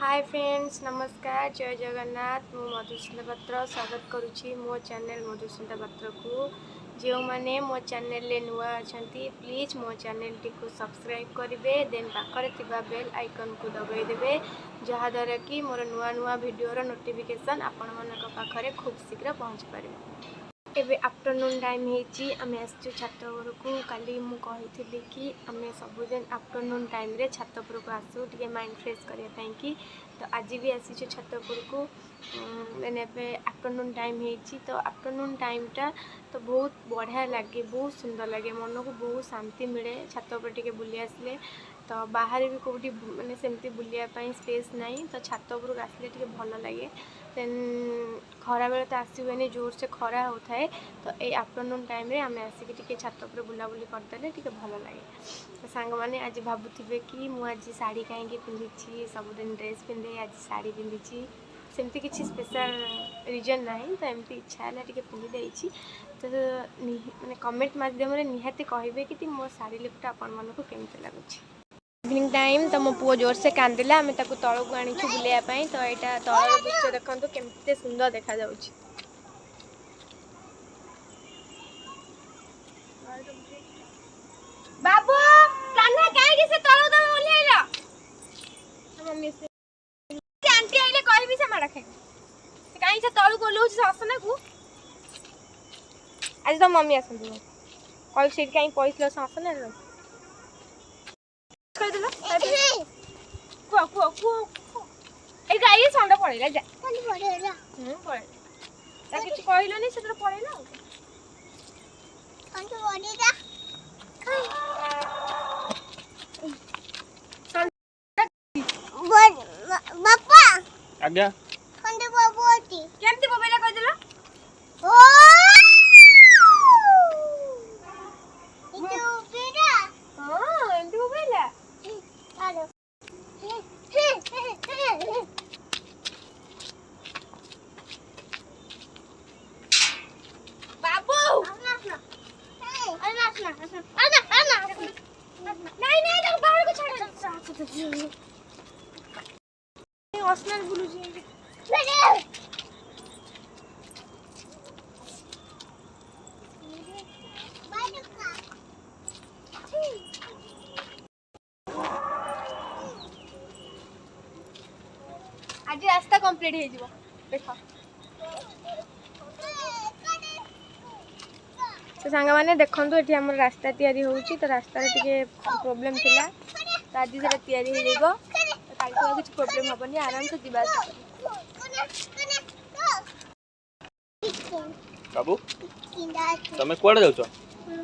Hi friends, नमस्कार, जय जगन्नाथ। मु मधुस्मिता पात्र स्वागत करुच्ची मो चैनल मधुस्मिता पात्र को। जो मैंने मो चैनल ले नुआ अछंती प्लीज मो चैनल टी को सब्सक्राइब करेंगे, देन पाखरे थिबा बेल आइकन को दबाई देबे, जहा द्वारा कि मोर नुआ नुआ वीडियो रो नोटिफिकेशन आपण मानक पाखरे खूब शीघ्र पहुंच पारे। एबे आफ्टरनून टाइम हेची आमे आसचु छात घर को। काली मु कही कि आमे सबुदिन आफ्टरनून टाइम रे छात उपर को आसू टिके माइंड फ्रेश करिया पई कि। तो आज भी आसीचु छात उपर को। देन एबे आफ्टरनून टाइम हेची, तो आफ्टरनून टाइम टा तो बहुत बढ़िया लगे, बहुत सुंदर लगे, मन को बहुत शांति मिले छात उपर टिके बुली आसले। तो बाहर भी कौटी माने सेमती बुलिया पई स्पेस नहीं, तो छात उपर आसले टिके भल लगे। देन खरा बेले तो आसबे जोर से खरा होता है, तो ये आफ्टरनून टाइम रे आमे आसिक टिके छात उपर बुलाबुली करदेले टिके भल लगे। तो सांग माने आज भाबुथिबे कि मु आज साड़ी कहीं पिंधिची, सबुदिन ड्रेस पिंधे, आज साड़ी पिंधिची। सेमती किसी स्पेशल रीजन नहीं, तो एमती इच्छा है टिके पिंधि देइची। तो माने कमेंट माध्यम निहाती कहबे कि मो साड़ी लुकटा आपण मानकु केमते लागुची। इवनिंग टाइम तो मो पुओ जोर से कांदिला, आम तक तल को आनीचु बुलाइपाई। तो यहाँ तल दृश्य देखते केमते सुंदर देखा जाउची। बाबू कान्हा काहे कि से तल दम ओलेला मम्मी से आंटी आइले कहबी से मारा खाई से काहे से तल को ओलौछ से असना को। आज तो मम्मी आसंदी कल से काहे पइसलो से असना रे कर देला को ए गाई संडा पड़ेला जा संडा पड़ेला पड़े ता किछ कहलो नहीं से पड़ेला संडा पड़ेला बापा आज्ञा संडा बाबूटी केमती मोबाइल कह देला ओ इतो बेटा हां एंती मोबाइल आलो बाबू नहीं तो बाहर को छोड़ हॉस्टल बुलू जी आज रास्ता कंप्लीट हे जीवो देखो। तो सांग माने देखंतु एठी हमर रास्ता तयारी होउची, तो रास्ता रे टिके प्रॉब्लम थिला, तो आज सेटा तयारी हे जेबो। तो काल को कुछ प्रॉब्लम हबनी, आराम से दिबा। बाबू तमे कोड जाउछो?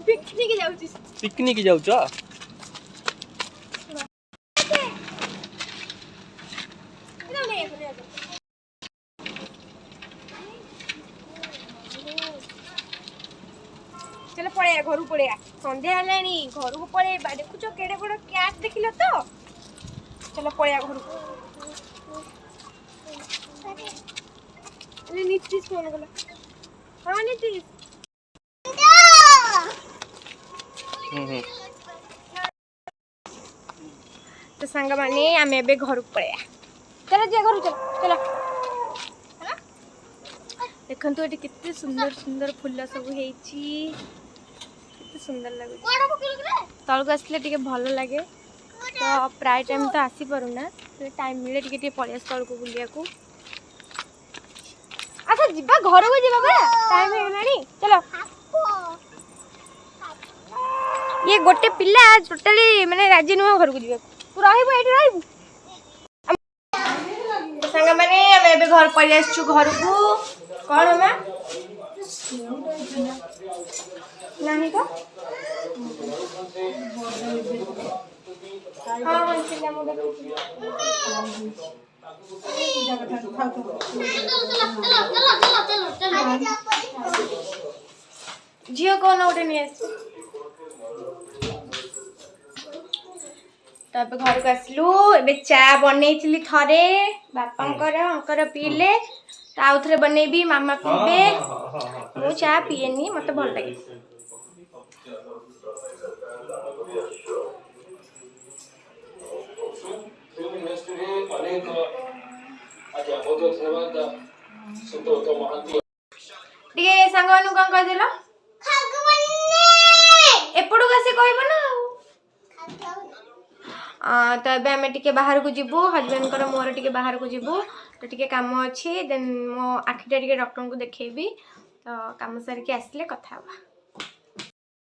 पिकनिक जाउची। पिकनिक जाउछो? चलो पड़े घर पड़े संध्या हेलानी, घर को पड़े देखुच केड़े बड़ कैट देखिल तो। चलो पड़े घर नीतीश फोन कला। हाँ नीतीश तो सांग माने आम ए घर पड़े चलो जे घर चलो चलो देखंतु एटी कितने सुंदर सुंदर फूल सब हेची, कितने सुंदर लगे। तल को आसले टिके भल लगे, तो प्राय टाइम तो आसी परुना, तो टाइम मिले टिके टिके पड़े तल को बुलिया को। अच्छा जिबा घर को जिबा बा टाइम हे गेलानी चलो। ये गोटे पिल्ला टोटली माने राजी नुआ घर को जिबा, तू रहइबो एठी रहइबो। संग माने हम एबे घर पड़ी आछू घर को। कौन मां नहीं तो हाँ चिल्ला मोड़ झियो कौन उठे नहीं तब घर को आसलु। एबे चा बनई थरे बापा पीले, तो आउ थे बनईबी मामा पीबे। मु चा पीएनी, मत भल लगे। ଟିକେ ସାଙ୍ଗମାନଙ୍କୁ କ'ଣ କହିଦେଲ ଏପଟକୁ ଆସି କହିବ ନା ତ ଏବେ ଆମେ ଟିକେ ବାହାରକୁ ଯିବୁ ହଜବେଣ୍ଡଙ୍କର ମୋର ଟିକେ ବାହାରକୁ ଯିବୁ ତ ଟିକେ କାମ ଅଛି ଦେନ୍ ମୋ ଆଖିଟା ଟିକେ ଡକ୍ଟରଙ୍କୁ ଦେଖେଇବି ତ କାମ ସାରିକି ଆସିଲେ କଥା ହେବା